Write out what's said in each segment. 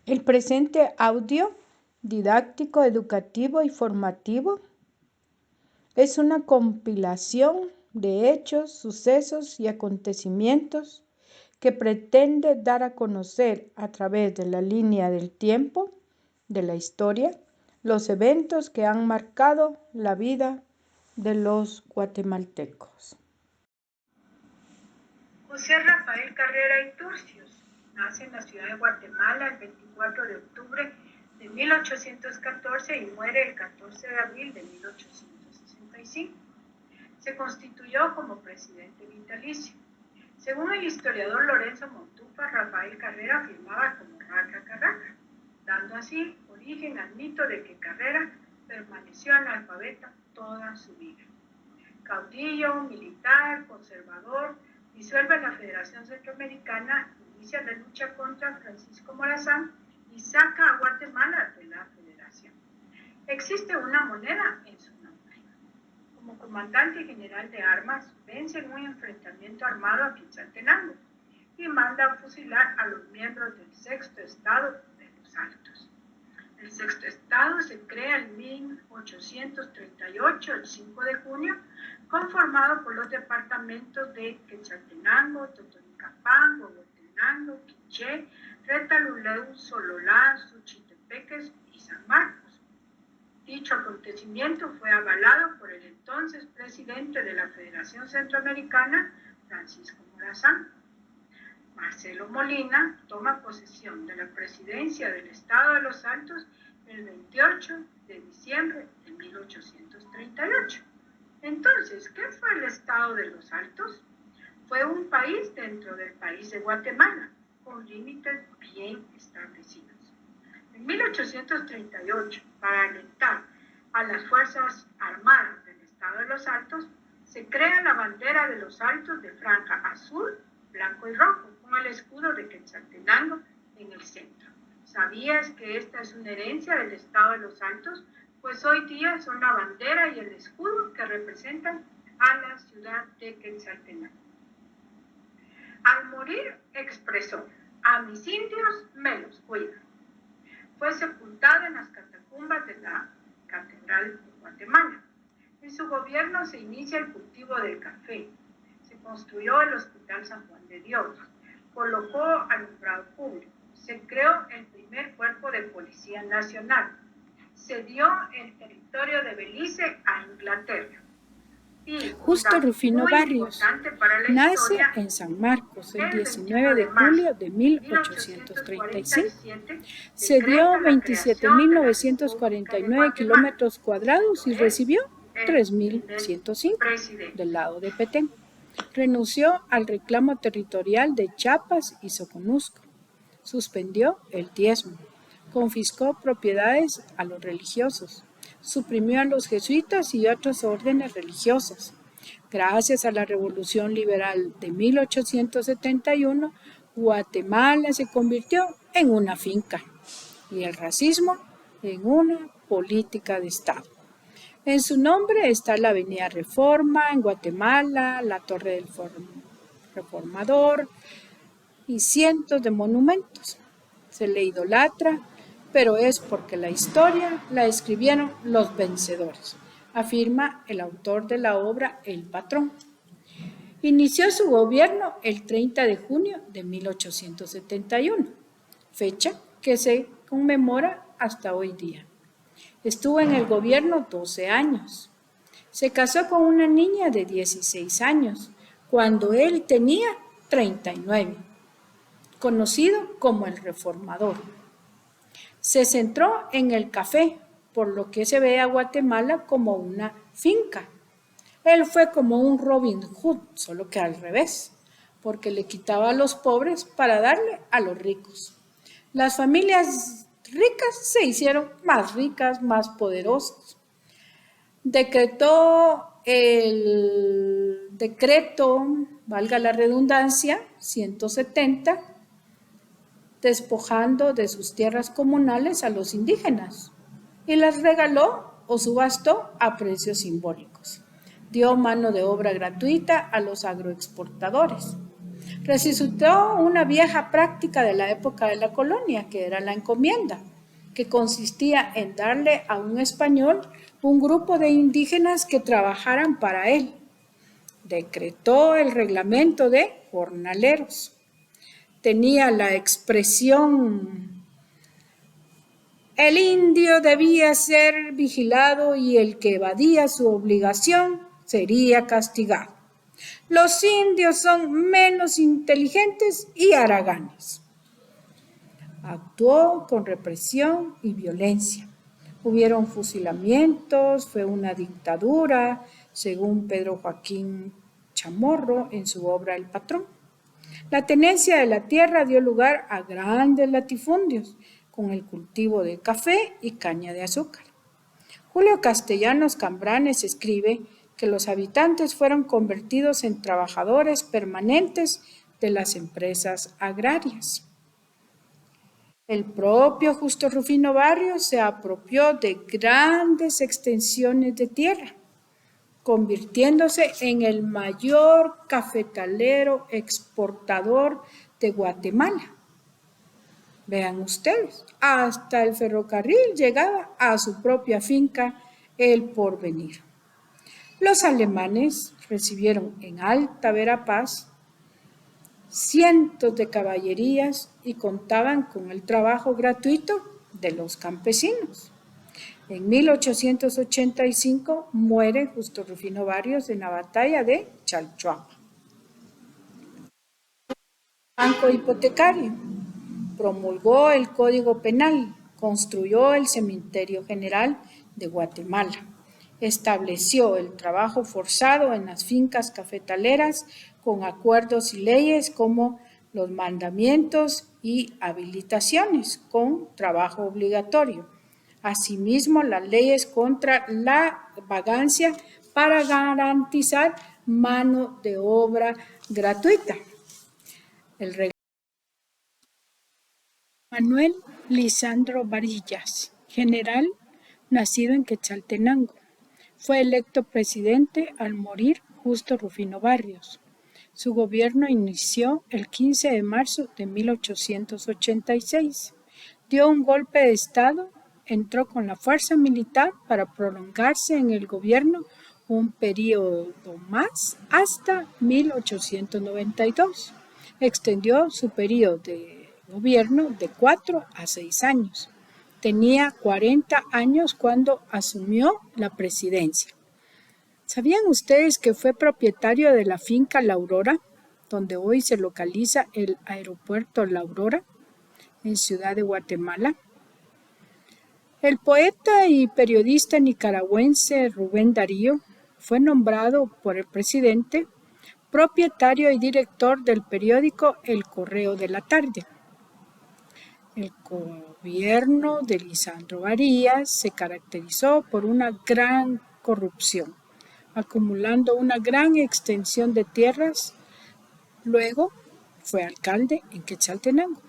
El presente audio didáctico, educativo y formativo es una compilación de hechos, sucesos y acontecimientos que pretende dar a conocer a través de la línea del tiempo, de la historia, los eventos que han marcado la vida de los guatemaltecos. José Rafael Carrera y Turcios nace en la ciudad de Guatemala el 24 de octubre de 1814 y muere el 14 de abril de 1865. Se constituyó como presidente vitalicio. Según el historiador Lorenzo Montufa, Rafael Carrera firmaba como Raca Carraca, dando así origen al mito de que Carrera permaneció analfabeta toda su vida. Caudillo, militar, conservador, disuelve la Federación Centroamericana, inicia la lucha contra Francisco Morazán y saca a Guatemala de la Federación. Existe una moneda en su nombre. Como comandante general de armas, vence en un enfrentamiento armado a Quetzaltenango y manda a fusilar a los miembros del Sexto Estado de los Altos. El Sexto Estado se crea en 1838, el 5 de junio, conformado por los departamentos de Quetzaltenango, Totonicapán, Huehuetenango, Quiché, Retalhuleu, Sololá, Suchitepeques y San Marcos. Dicho acontecimiento fue avalado por el entonces presidente de la Federación Centroamericana, Francisco Morazán. Marcelo Molina toma posesión de la presidencia del Estado de los Altos el 28 de diciembre de 1838. Entonces, ¿qué fue el Estado de los Altos? Fue un país dentro del país de Guatemala, con límites bien establecidos. En 1838, para alentar a las Fuerzas Armadas del Estado de los Altos, se crea la bandera de los Altos de franja azul, blanco y rojo, con el escudo de Quetzaltenango en el centro. ¿Sabías que esta es una herencia del Estado de los Altos? Pues hoy día son la bandera y el escudo que representan a la ciudad de Quetzaltenango. Al morir expresó: a mis indios me los cuidan. Fue sepultado en las catacumbas de la Catedral de Guatemala. En su gobierno se inicia el cultivo del café. Se construyó el Hospital San Juan de Dios. Colocó alumbrado público. Se creó el primer cuerpo de Policía Nacional. Se dio el territorio de Belice a Inglaterra. Justo Rufino Barrios nace en San Marcos el 19 de julio de 1835. Se dio 27.949 kilómetros cuadrados y recibió 3.105 del lado de Petén. Renunció al reclamo territorial de Chiapas y Soconusco. Suspendió el diezmo. Confiscó propiedades a los religiosos. Suprimió a los jesuitas y otras órdenes religiosas. Gracias a la Revolución Liberal de 1871, Guatemala se convirtió en una finca y el racismo en una política de Estado. En su nombre está la Avenida Reforma en Guatemala, la Torre del Reformador y cientos de monumentos. Se le idolatra, pero es porque la historia la escribieron los vencedores, afirma el autor de la obra El Patrón. Inició su gobierno el 30 de junio de 1871, fecha que se conmemora hasta hoy día. Estuvo en el gobierno 12 años. Se casó con una niña de 16 años, cuando él tenía 39, conocido como el Reformador. Se centró en el café, por lo que se ve a Guatemala como una finca. Él fue como un Robin Hood, solo que al revés, porque le quitaba a los pobres para darle a los ricos. Las familias ricas se hicieron más ricas, más poderosas. Decretó el decreto, valga la redundancia, 170, despojando de sus tierras comunales a los indígenas y las regaló o subastó a precios simbólicos. Dio mano de obra gratuita a los agroexportadores. Resucitó una vieja práctica de la época de la colonia, que era la encomienda, que consistía en darle a un español un grupo de indígenas que trabajaran para él. Decretó el reglamento de jornaleros. Tenía la expresión: el indio debía ser vigilado y el que evadía su obligación sería castigado. Los indios son menos inteligentes y haraganes. Actuó con represión y violencia. Hubieron fusilamientos, fue una dictadura, según Pedro Joaquín Chamorro en su obra El Patrón. La tenencia de la tierra dio lugar a grandes latifundios, con el cultivo de café y caña de azúcar. Julio Castellanos Cambranes escribe que los habitantes fueron convertidos en trabajadores permanentes de las empresas agrarias. El propio Justo Rufino Barrios se apropió de grandes extensiones de tierra, convirtiéndose en el mayor cafetalero exportador de Guatemala. Vean ustedes, hasta el ferrocarril llegaba a su propia finca El Porvenir. Los alemanes recibieron en Alta Verapaz cientos de caballerías y contaban con el trabajo gratuito de los campesinos. En 1885 muere Justo Rufino Barrios en la batalla de Chalchuapa. Banco hipotecario. Promulgó el Código Penal, construyó el Cementerio General de Guatemala, estableció el trabajo forzado en las fincas cafetaleras con acuerdos y leyes como los mandamientos y habilitaciones con trabajo obligatorio. Asimismo, las leyes contra la vagancia para garantizar mano de obra gratuita. Manuel Lisandro Varillas, general, nacido en Quetzaltenango. Fue electo presidente al morir Justo Rufino Barrios. Su gobierno inició el 15 de marzo de 1886. Dio un golpe de Estado, entró con la fuerza militar para prolongarse en el gobierno un periodo más hasta 1892. Extendió su periodo de gobierno de 4 a 6 años. Tenía 40 años cuando asumió la presidencia. ¿Sabían ustedes que fue propietario de la finca La Aurora, donde hoy se localiza el aeropuerto La Aurora, en Ciudad de Guatemala? El poeta y periodista nicaragüense Rubén Darío fue nombrado por el presidente propietario y director del periódico El Correo de la Tarde. El gobierno de Lisandro Varillas se caracterizó por una gran corrupción, acumulando una gran extensión de tierras. Luego fue alcalde en Quetzaltenango.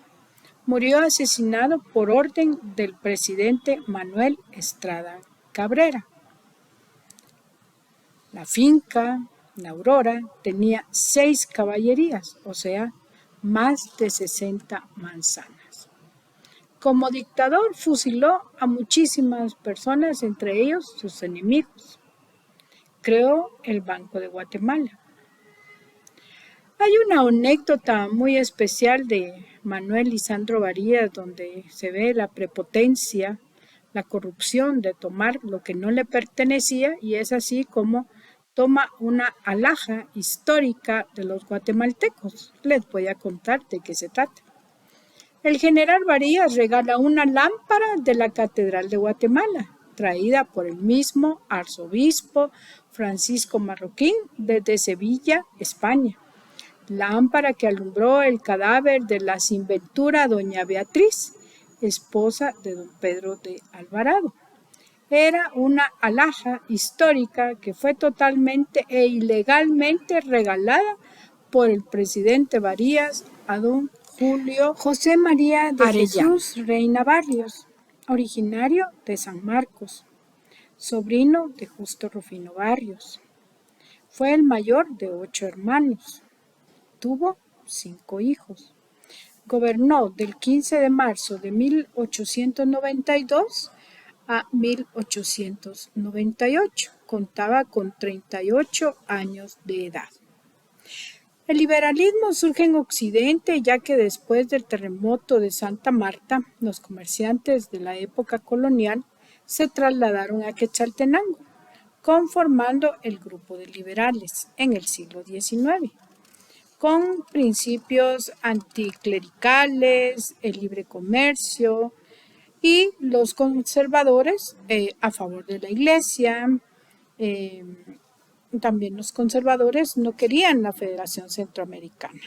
Murió asesinado por orden del presidente Manuel Estrada Cabrera. La finca La Aurora tenía 6 caballerías, o sea, más de 60 manzanas. Como dictador fusiló a muchísimas personas, entre ellos sus enemigos. Creó el Banco de Guatemala. Hay una anécdota muy especial de Manuel Lisandro Varillas donde se ve la prepotencia, la corrupción de tomar lo que no le pertenecía, y es así como toma una alhaja histórica de los guatemaltecos. Les voy a contar de qué se trata. El general Varillas regala una lámpara de la Catedral de Guatemala, traída por el mismo arzobispo Francisco Marroquín desde Sevilla, España. Lámpara que alumbró el cadáver de la sinventura doña Beatriz, esposa de don Pedro de Alvarado. Era una alhaja histórica que fue totalmente e ilegalmente regalada por el presidente Varillas a don Julio José María de Arellano. Jesús Reina Barrios, originario de San Marcos, sobrino de Justo Rufino Barrios. Fue el mayor de 8 hermanos. Tuvo 5 hijos. Gobernó del 15 de marzo de 1892 a 1898. Contaba con 38 años de edad. El liberalismo surge en Occidente ya que después del terremoto de Santa Marta, los comerciantes de la época colonial se trasladaron a Quetzaltenango, conformando el grupo de liberales en el siglo XIX, con principios anticlericales, el libre comercio y los conservadores a favor de la iglesia. También los conservadores no querían la Federación Centroamericana.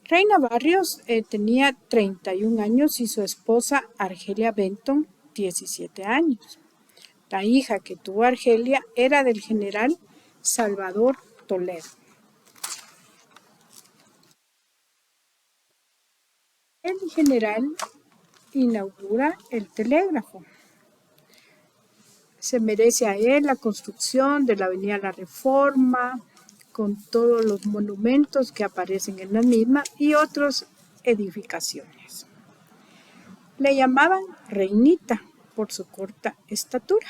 Reina Barrios tenía 31 años y su esposa Argelia Benton 17 años. La hija que tuvo Argelia era del general Salvador Toledo. El general inaugura el telégrafo. Se merece a él la construcción de la Avenida La Reforma, con todos los monumentos que aparecen en la misma y otras edificaciones. Le llamaban Reinita por su corta estatura.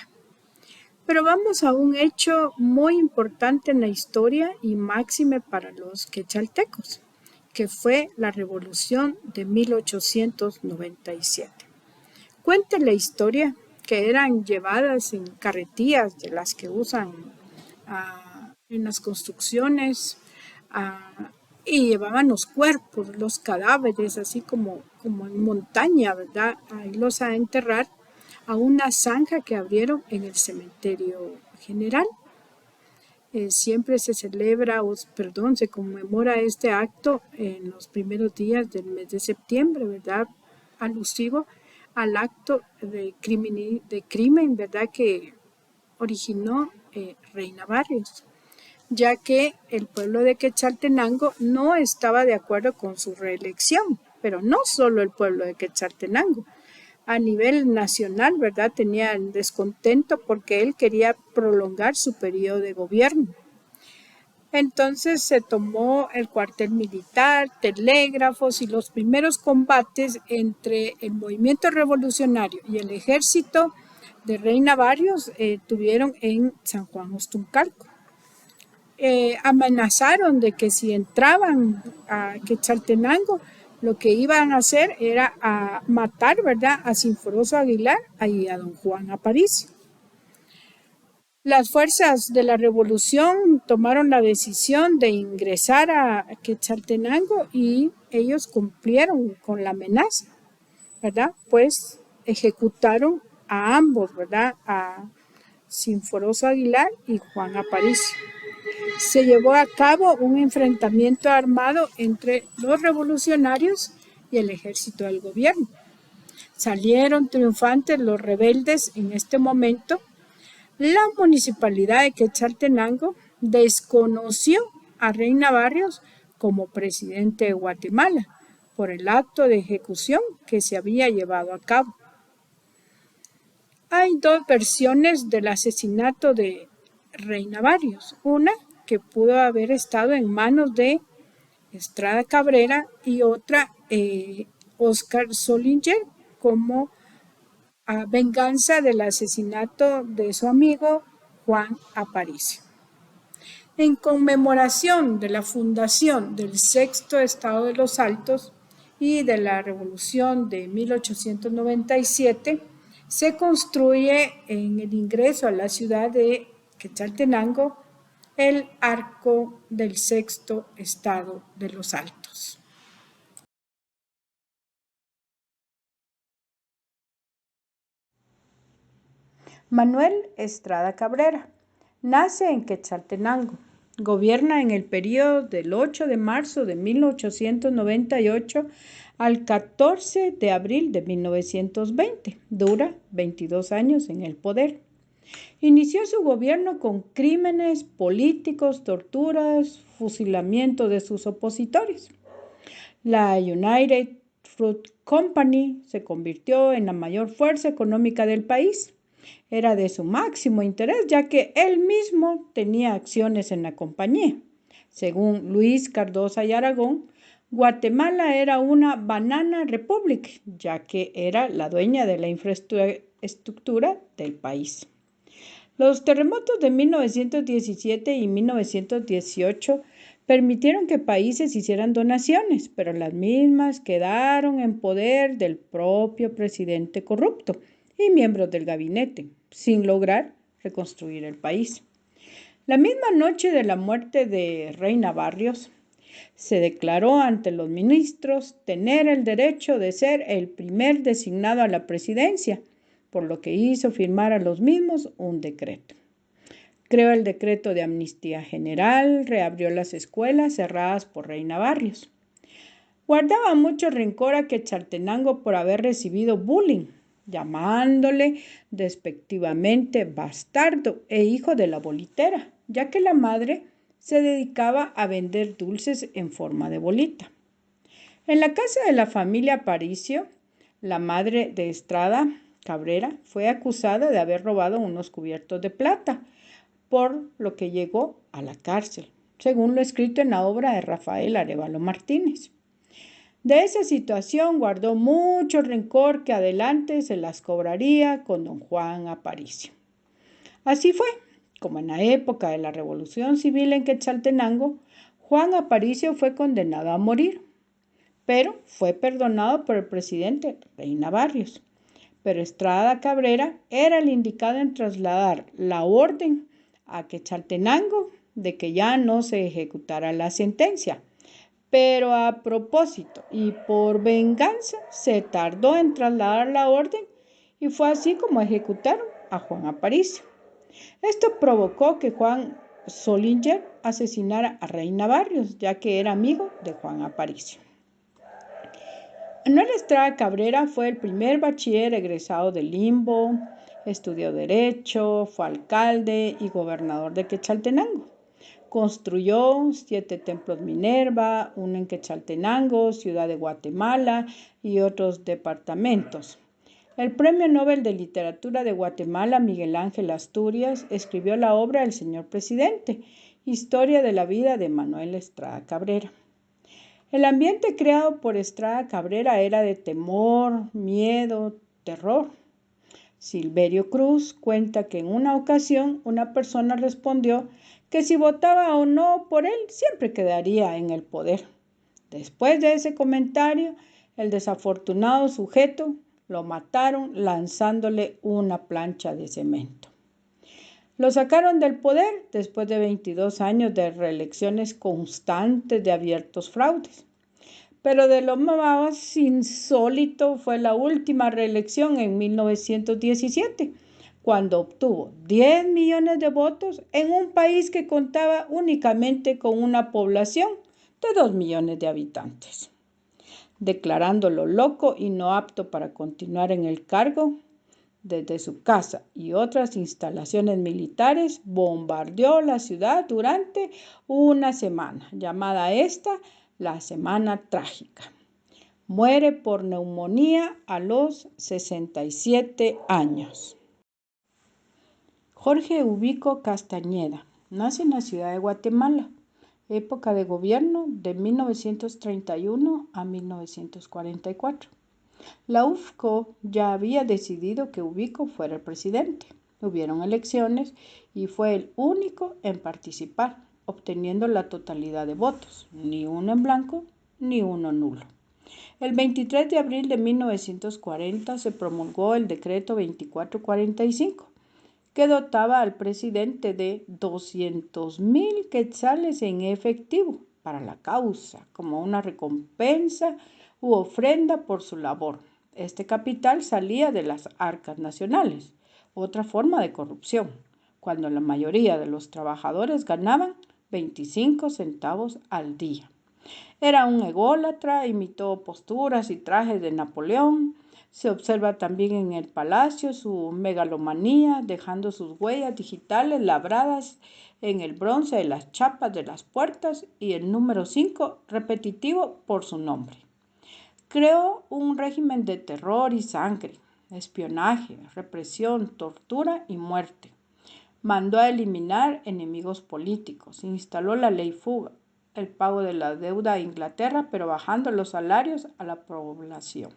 Pero vamos a un hecho muy importante en la historia y máxime para los quetzaltecos, que fue la Revolución de 1897. Cuenta la historia que eran llevadas en carretillas de las que usan en las construcciones y llevaban los cuerpos, los cadáveres, así como en montaña, ¿verdad? Ahí los a enterrar a una zanja que abrieron en el cementerio general. Siempre se se conmemora este acto en los primeros días del mes de septiembre, ¿verdad? Alusivo al acto de crimen, ¿verdad? Que originó Reina Barrios, ya que el pueblo de Quetzaltenango no estaba de acuerdo con su reelección, pero no solo el pueblo de Quetzaltenango. A nivel nacional, ¿verdad? Tenía el descontento porque él quería prolongar su periodo de gobierno. Entonces se tomó el cuartel militar, telégrafos y los primeros combates entre el movimiento revolucionario y el ejército de Reina Barrios tuvieron en San Juan Ostuncalco. Amenazaron de que si entraban a Quetzaltenango, lo que iban a hacer era a matar, ¿verdad?, a Sinforoso Aguilar y a don Juan Aparicio. Las fuerzas de la revolución tomaron la decisión de ingresar a Quetzaltenango y ellos cumplieron con la amenaza, ¿verdad? Pues ejecutaron a ambos, ¿verdad? A Sinforoso Aguilar y Juan Aparicio. Se llevó a cabo un enfrentamiento armado entre los revolucionarios y el ejército del gobierno. Salieron triunfantes los rebeldes en este momento. La municipalidad de Quetzaltenango desconoció a Reina Barrios como presidente de Guatemala por el acto de ejecución que se había llevado a cabo. Hay dos versiones del asesinato de Reina Barrios. Una que pudo haber estado en manos de Estrada Cabrera y otra Oscar Solinger como venganza del asesinato de su amigo Juan Aparicio. En conmemoración de la fundación del Sexto Estado de los Altos y de la Revolución de 1897, se construye en el ingreso a la ciudad de Quetzaltenango el Arco del Sexto Estado de los Altos. Manuel Estrada Cabrera nace en Quetzaltenango. Gobierna en el periodo del 8 de marzo de 1898 al 14 de abril de 1920. Dura 22 años en el poder. Inició su gobierno con crímenes políticos, torturas, fusilamiento de sus opositores. La United Fruit Company se convirtió en la mayor fuerza económica del país. Era de su máximo interés, ya que él mismo tenía acciones en la compañía. Según Luis Cardosa y Aragón, Guatemala era una banana republic, ya que era la dueña de la infraestructura del país. Los terremotos de 1917 y 1918 permitieron que países hicieran donaciones, pero las mismas quedaron en poder del propio presidente corrupto y miembros del gabinete, sin lograr reconstruir el país. La misma noche de la muerte de Reina Barrios, se declaró ante los ministros tener el derecho de ser el primer designado a la presidencia, por lo que hizo firmar a los mismos un decreto. Creó el decreto de amnistía general, reabrió las escuelas cerradas por Reina Barrios. Guardaba mucho rencor a Quetzaltenango por haber recibido bullying, llamándole despectivamente bastardo e hijo de la bolitera, ya que la madre se dedicaba a vender dulces en forma de bolita. En la casa de la familia Aparicio, la madre de Estrada Cabrera fue acusada de haber robado unos cubiertos de plata, por lo que llegó a la cárcel, según lo escrito en la obra de Rafael Arévalo Martínez. De esa situación guardó mucho rencor que adelante se las cobraría con don Juan Aparicio. Así fue, como en la época de la Revolución Civil en Quetzaltenango, Juan Aparicio fue condenado a morir, pero fue perdonado por el presidente Reina Barrios. Pero Estrada Cabrera era el indicado en trasladar la orden a Quetzaltenango de que ya no se ejecutara la sentencia. Pero a propósito y por venganza se tardó en trasladar la orden y fue así como ejecutaron a Juan Aparicio. Esto provocó que Juan Solinger asesinara a Reina Barrios, ya que era amigo de Juan Aparicio. Manuel Estrada Cabrera fue el primer bachiller egresado del Limbo, estudió Derecho, fue alcalde y gobernador de Quetzaltenango. Construyó 7 templos Minerva, uno en Quetzaltenango, Ciudad de Guatemala y otros departamentos. El Premio Nobel de Literatura de Guatemala, Miguel Ángel Asturias, escribió la obra El Señor Presidente, historia de la vida de Manuel Estrada Cabrera. El ambiente creado por Estrada Cabrera era de temor, miedo, terror. Silverio Cruz cuenta que en una ocasión una persona respondió que si votaba o no por él, siempre quedaría en el poder. Después de ese comentario, el desafortunado sujeto lo mataron lanzándole una plancha de cemento. Lo sacaron del poder después de 22 años de reelecciones constantes de abiertos fraudes. Pero de lo más insólito fue la última reelección en 1917, cuando obtuvo 10 millones de votos en un país que contaba únicamente con una población de 2 millones de habitantes. Declarándolo loco y no apto para continuar en el cargo, desde su casa y otras instalaciones militares bombardeó la ciudad durante una semana, llamada esta la Semana Trágica. Muere por neumonía a los 67 años. Jorge Ubico Castañeda nace en la ciudad de Guatemala, época de gobierno de 1931 a 1944. La UFCO ya había decidido que Ubico fuera el presidente. Hubieron elecciones y fue el único en participar, obteniendo la totalidad de votos, ni uno en blanco ni uno nulo. El 23 de abril de 1940 se promulgó el decreto 2445, que dotaba al presidente de 200,000 quetzales en efectivo para la causa, como una recompensa u ofrenda por su labor. Este capital salía de las arcas nacionales, otra forma de corrupción, cuando la mayoría de los trabajadores ganaban 25 centavos al día. Era un ególatra, imitó posturas y trajes de Napoleón. Se observa también en el palacio su megalomanía, dejando sus huellas digitales labradas en el bronce de las chapas de las puertas y el número 5 repetitivo por su nombre. Creó un régimen de terror y sangre, espionaje, represión, tortura y muerte. Mandó a eliminar enemigos políticos, instaló la ley fuga, el pago de la deuda a Inglaterra, pero bajando los salarios a la población.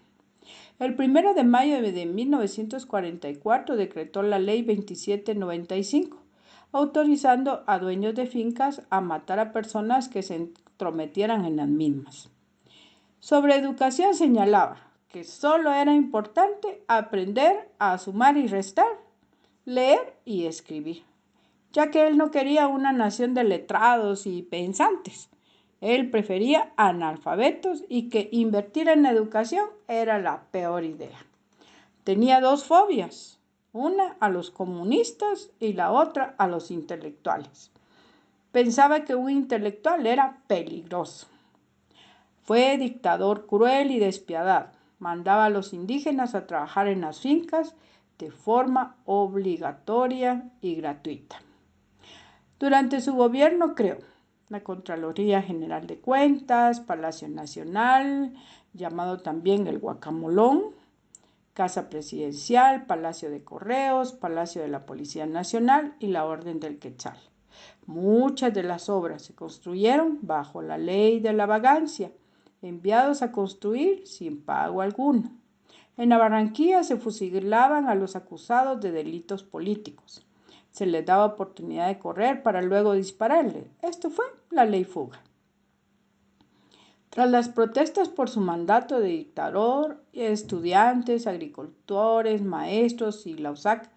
El 1 de mayo de 1944 decretó la Ley 2795, autorizando a dueños de fincas a matar a personas que se entrometieran en las mismas. Sobre educación señalaba que solo era importante aprender a sumar y restar, leer y escribir, ya que él no quería una nación de letrados y pensantes. Él prefería analfabetos y que invertir en educación era la peor idea. Tenía dos fobias, una a los comunistas y la otra a los intelectuales. Pensaba que un intelectual era peligroso. Fue dictador cruel y despiadado. Mandaba a los indígenas a trabajar en las fincas de forma obligatoria y gratuita. Durante su gobierno creó la Contraloría General de Cuentas, Palacio Nacional, llamado también el Guacamolón, Casa Presidencial, Palacio de Correos, Palacio de la Policía Nacional y la Orden del Quetzal. Muchas de las obras se construyeron bajo la ley de la vagancia, enviados a construir sin pago alguno. En la Barranquilla se fusilaban a los acusados de delitos políticos. Se les daba oportunidad de correr para luego dispararle. Esto fue la ley fuga. Tras las protestas por su mandato de dictador, estudiantes, agricultores, maestros y la USAC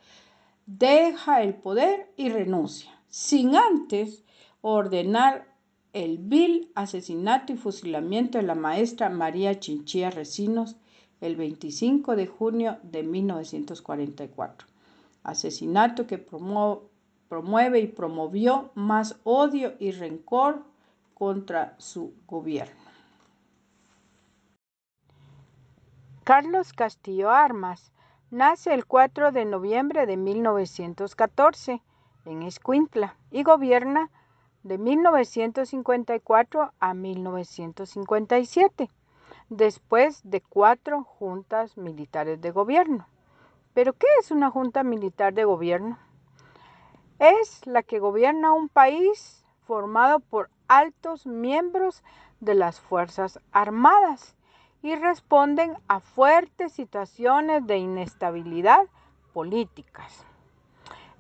deja el poder y renuncia, sin antes ordenar el vil asesinato y fusilamiento de la maestra María Chinchilla Recinos el 25 de junio de 1944. Asesinato que promueve y promovió más odio y rencor contra su gobierno. Carlos Castillo Armas nace el 4 de noviembre de 1914 en Escuintla y gobierna de 1954 a 1957, después de 4 juntas militares de gobierno. ¿Pero qué es una junta militar de gobierno? Es la que gobierna un país formado por altos miembros de las Fuerzas Armadas y responden a fuertes situaciones de inestabilidad políticas.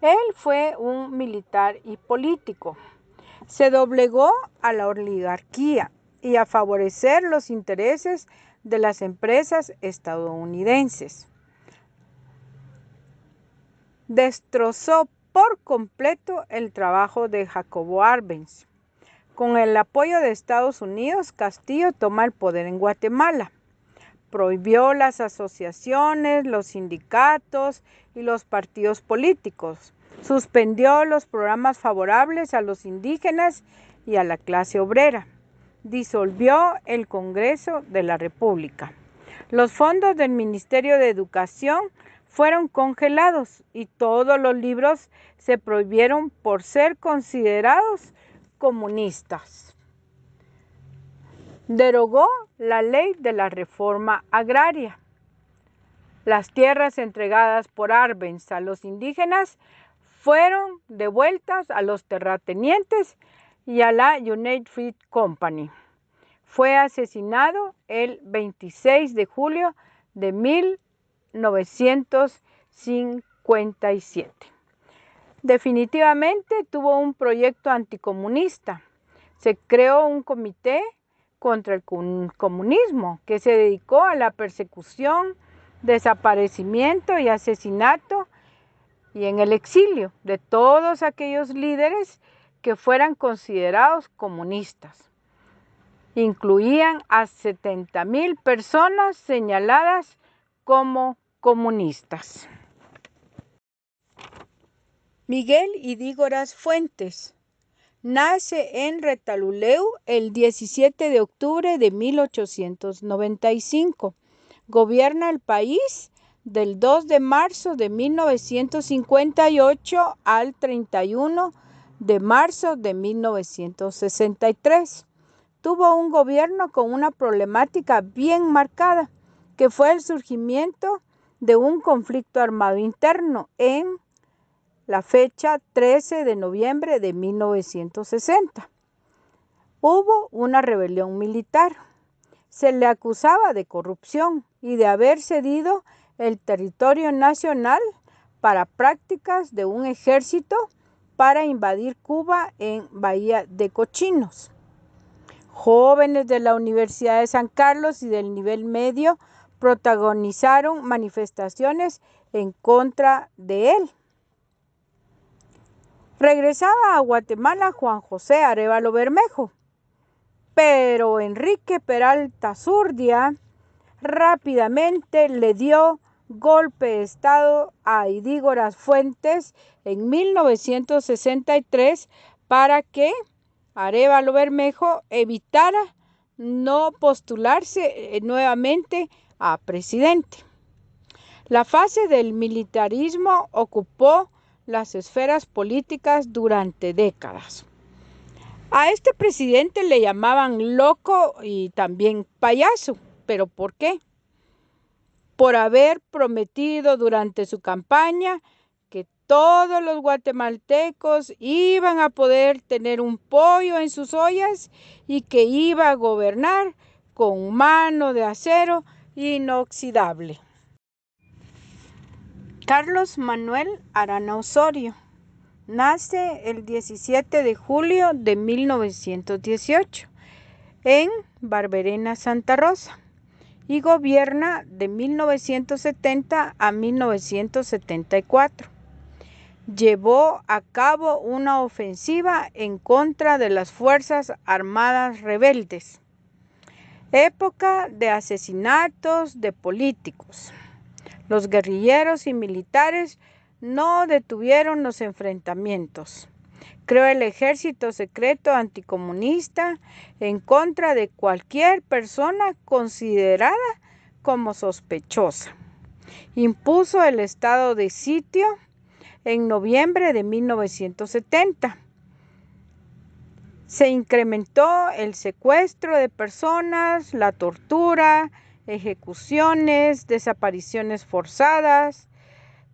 Él fue un militar y político. Se doblegó a la oligarquía y a favorecer los intereses de las empresas estadounidenses. Destrozó por completo el trabajo de Jacobo Arbenz. Con el apoyo de Estados Unidos, Castillo toma el poder en Guatemala. Prohibió las asociaciones, los sindicatos y los partidos políticos. Suspendió los programas favorables a los indígenas y a la clase obrera. Disolvió el Congreso de la República. Los fondos del Ministerio de Educación fueron congelados y todos los libros se prohibieron por ser considerados comunistas. Derogó la ley de la reforma agraria. Las tierras entregadas por Arbenz a los indígenas fueron devueltas a los terratenientes y a la United Fruit Company. Fue asesinado el 26 de julio de 1957. Definitivamente tuvo un proyecto anticomunista. Se creó un comité contra el comunismo que se dedicó a la persecución, desaparecimiento y asesinato y en el exilio de todos aquellos líderes que fueran considerados comunistas. Incluían a 70,000 personas señaladas como comunistas. Miguel Idígoras Fuentes nace en Retalhuleu el 17 de octubre de 1895. Gobierna el país del 2 de marzo de 1958 al 31 de marzo de 1963. Tuvo un gobierno con una problemática bien marcada, que fue el surgimiento de un conflicto armado interno en la fecha 13 de noviembre de 1960. Hubo una rebelión militar. Se le acusaba de corrupción y de haber cedido el territorio nacional para prácticas de un ejército para invadir Cuba en Bahía de Cochinos. Jóvenes de la Universidad de San Carlos y del nivel medio protagonizaron manifestaciones en contra de él. Regresaba a Guatemala Juan José Arévalo Bermejo, pero Enrique Peralta Zurdia rápidamente le dio golpe de estado a Idígoras Fuentes en 1963 para que Arévalo Bermejo evitara no postularse nuevamente a presidente. La fase del militarismo ocupó las esferas políticas durante décadas. A este presidente le llamaban loco y también payaso. ¿Pero por qué? Por haber prometido durante su campaña que todos los guatemaltecos iban a poder tener un pollo en sus ollas y que iba a gobernar con mano de acero inoxidable. Carlos Manuel Arana Osorio nace el 17 de julio de 1918 en Barberena, Santa Rosa, y gobierna de 1970 a 1974. Llevó a cabo una ofensiva en contra de las Fuerzas Armadas rebeldes. Época de asesinatos de políticos. Los guerrilleros y militares no detuvieron los enfrentamientos. Creó el ejército secreto anticomunista en contra de cualquier persona considerada como sospechosa. Impuso el estado de sitio en noviembre de 1970. Se incrementó el secuestro de personas, la tortura, ejecuciones, desapariciones forzadas.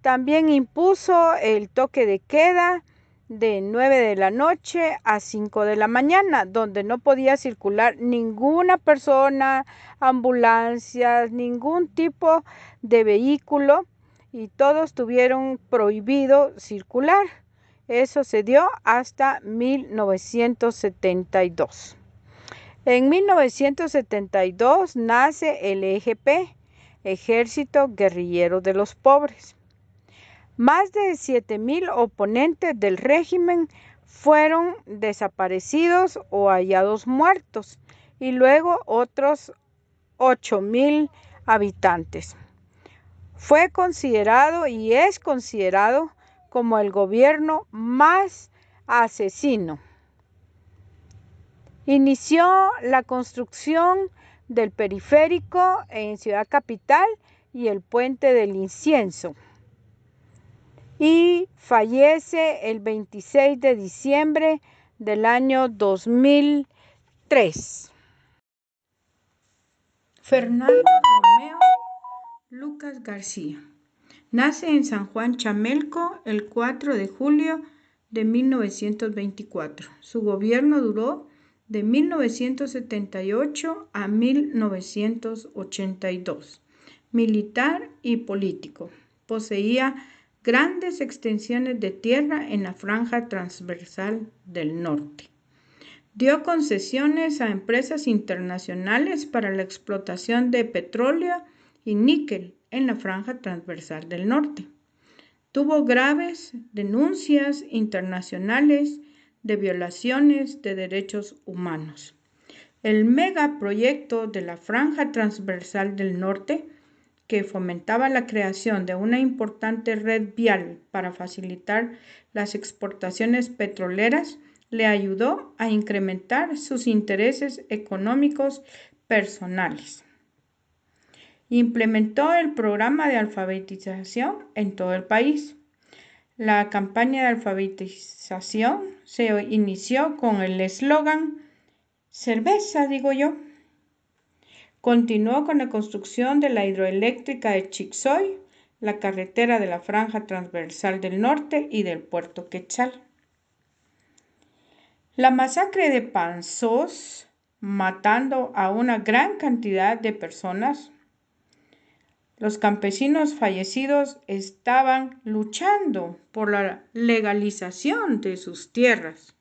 También impuso el toque de queda de 9 de la noche a 5 de la mañana, donde no podía circular ninguna persona, ambulancias, ningún tipo de vehículo, y todos tuvieron prohibido circular. Eso se dio hasta 1972. En 1972 nace el EGP, Ejército Guerrillero de los Pobres. Más de 7,000 oponentes del régimen fueron desaparecidos o hallados muertos, y luego otros 8,000 habitantes. Fue considerado y es considerado como el gobierno más asesino. Inició la construcción del periférico en Ciudad Capital y el Puente del Incienso, y fallece el 26 de diciembre del año 2003. Fernando Romeo Lucas García nace en San Juan Chamelco el 4 de julio de 1924. Su gobierno duró de 1978 a 1982. Militar y político. Poseía grandes extensiones de tierra en la franja transversal del norte. Dio concesiones a empresas internacionales para la explotación de petróleo y níquel en la franja transversal del norte. Tuvo graves denuncias internacionales de violaciones de derechos humanos. El megaproyecto de la franja transversal del norte, que fomentaba la creación de una importante red vial para facilitar las exportaciones petroleras, le ayudó a incrementar sus intereses económicos personales. Implementó el programa de alfabetización en todo el país. La campaña de alfabetización se inició con el eslogan "Cerveza, digo yo". Continuó con la construcción de la hidroeléctrica de Chixoy, la carretera de la franja transversal del norte y del puerto Quetzal. La masacre de Panzós, matando a una gran cantidad de personas. Los campesinos fallecidos estaban luchando por la legalización de sus tierras.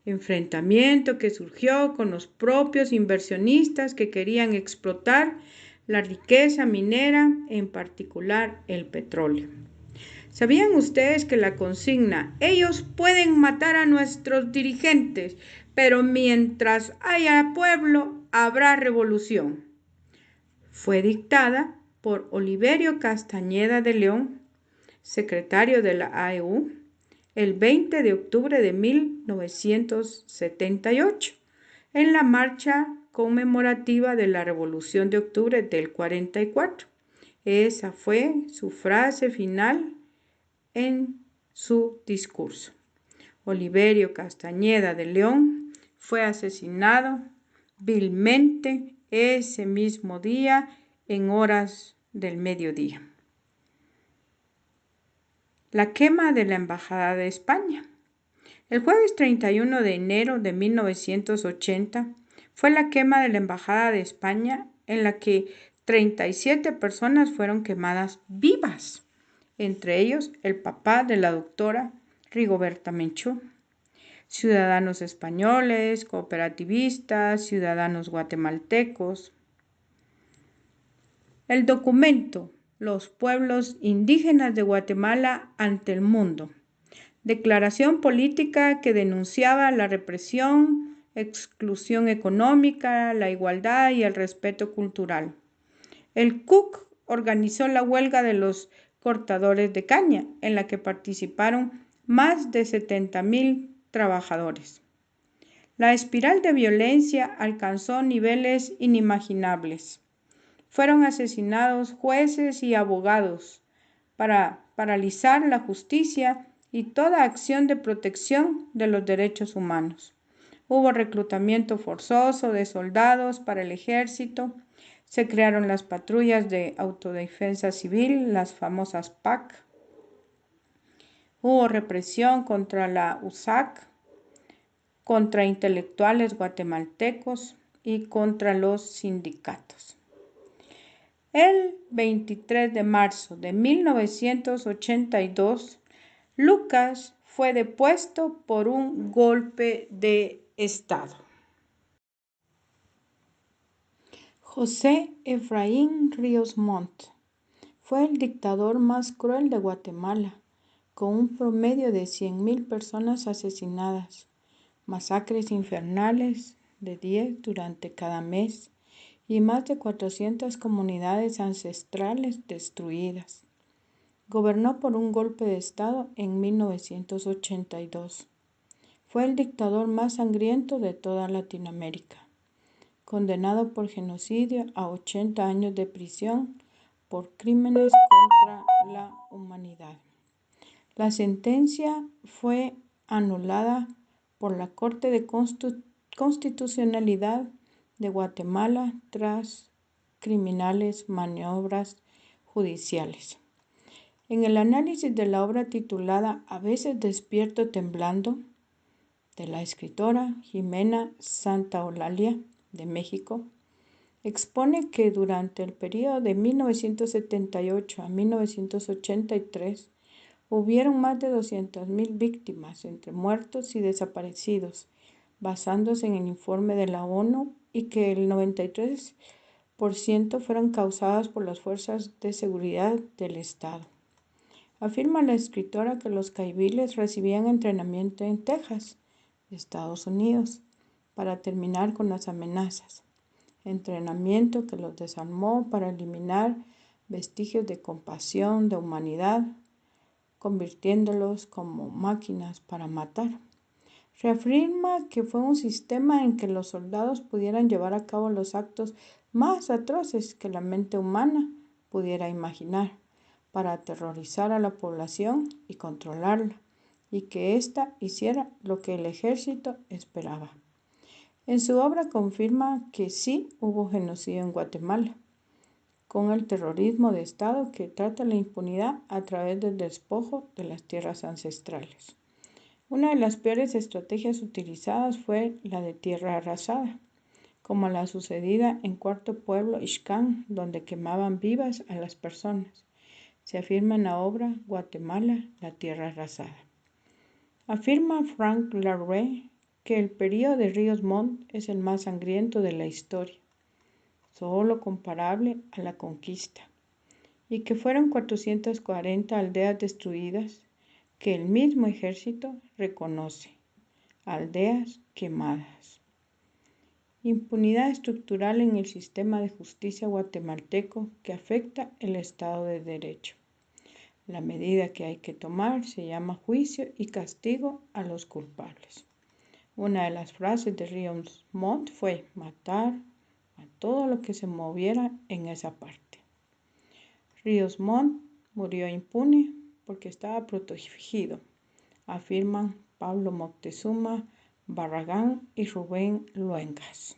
Enfrentamiento que surgió con los propios inversionistas que querían explotar la riqueza minera, en particular el petróleo. ¿Sabían ustedes que la consigna "ellos pueden matar a nuestros dirigentes, pero mientras haya pueblo, habrá revolución"? Fue dictada por Oliverio Castañeda de León, secretario de la AEU, el 20 de octubre de 1978, en la marcha conmemorativa de la Revolución de Octubre del 44. Esa fue su frase final en su discurso. Oliverio Castañeda de León fue asesinado vilmente ese mismo día en horas del mediodía. La quema de la Embajada de España. El jueves 31 de enero de 1980 fue la quema de la Embajada de España, en la que 37 personas fueron quemadas vivas, entre ellos el papá de la doctora Rigoberta Menchú. Ciudadanos españoles, cooperativistas, ciudadanos guatemaltecos. El documento Los pueblos indígenas de Guatemala ante el mundo. Declaración política que denunciaba la represión, exclusión económica, la igualdad y el respeto cultural. El CUC organizó la huelga de los cortadores de caña, en la que participaron más de 70,000 trabajadores. La espiral de violencia alcanzó niveles inimaginables. Fueron asesinados jueces y abogados para paralizar la justicia y toda acción de protección de los derechos humanos. Hubo reclutamiento forzoso de soldados para el ejército. Se crearon las patrullas de autodefensa civil, las famosas PAC. Hubo represión contra la USAC, contra intelectuales guatemaltecos y contra los sindicatos. El 23 de marzo de 1982, Lucas fue depuesto por un golpe de Estado. José Efraín Ríos Montt fue el dictador más cruel de Guatemala, con un promedio de 100,000 personas asesinadas, masacres infernales de 10 durante cada mes y más de 400 comunidades ancestrales destruidas. Gobernó por un golpe de Estado en 1982. Fue el dictador más sangriento de toda Latinoamérica, condenado por genocidio a 80 años de prisión por crímenes contra la humanidad. La sentencia fue anulada por la Corte de Constitucionalidad de Guatemala tras criminales maniobras judiciales. En el análisis de la obra titulada A veces despierto temblando, de la escritora Jimena Santaolalla, de México, expone que durante el periodo de 1978 a 1983 hubieron más de 200,000 víctimas entre muertos y desaparecidos, basándose en el informe de la ONU, y que el 93% fueron causadas por las fuerzas de seguridad del Estado. Afirma la escritora que los caiviles recibían entrenamiento en Texas, Estados Unidos, para terminar con las amenazas. Entrenamiento que los desarmó para eliminar vestigios de compasión, de humanidad, convirtiéndolos como máquinas para matar. Reafirma que fue un sistema en que los soldados pudieran llevar a cabo los actos más atroces que la mente humana pudiera imaginar, para aterrorizar a la población y controlarla, y que ésta hiciera lo que el ejército esperaba. En su obra confirma que sí hubo genocidio en Guatemala, con el terrorismo de Estado que trata la impunidad a través del despojo de las tierras ancestrales. Una de las peores estrategias utilizadas fue la de tierra arrasada, como la sucedida en Cuarto Pueblo Ixcán, donde quemaban vivas a las personas. Se afirma en la obra Guatemala, la tierra arrasada. Afirma Frank LaRue que el período de Ríos Montt es el más sangriento de la historia, solo comparable a la conquista, y que fueron 440 aldeas destruidas que el mismo ejército reconoce, aldeas quemadas. Impunidad estructural en el sistema de justicia guatemalteco que afecta el Estado de Derecho. La medida que hay que tomar se llama juicio y castigo a los culpables. Una de las frases de Ríos Montt fue matar a todo lo que se moviera en esa parte. Ríos Montt murió impune porque estaba protegido, afirman Pablo Moctezuma Barragán y Rubén Luengas.